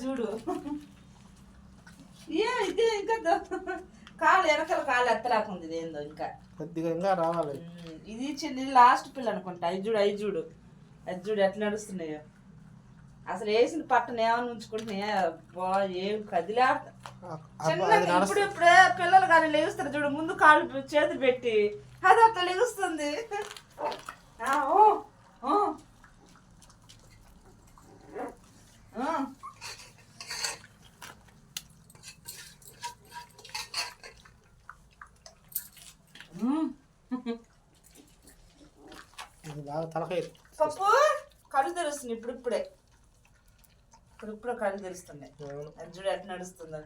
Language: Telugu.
చూడు ఇదే ఇంకా కాలు వెనకాల కాలు ఎత్తలేకుంది ఇదేందో ఇంకా కొద్దిగా ఇంకా రావాలి. ఇది చిన్న లాస్ట్ పిల్ల అనుకుంటా. అవి చూడు ఎట్లా నడుస్తున్నాయో. అసలు వేసిన పట్టణ ఏమని ఉంచుకుంటున్నాయా ఏం కదిలే చిన్న ఇప్పుడే పిల్లలు కానీ లెగుస్తారు చూడు, ముందు కాళ్ళు చేతులు పెట్టి అది అట్లా లెగుస్తుంది. పప్పు కళ్ళు తెరుస్తుంది ఇప్పుడిప్పుడే కళ్ళు తెరుస్తున్నాయి. అది చూడు ఎట్లా నడుస్తుందో.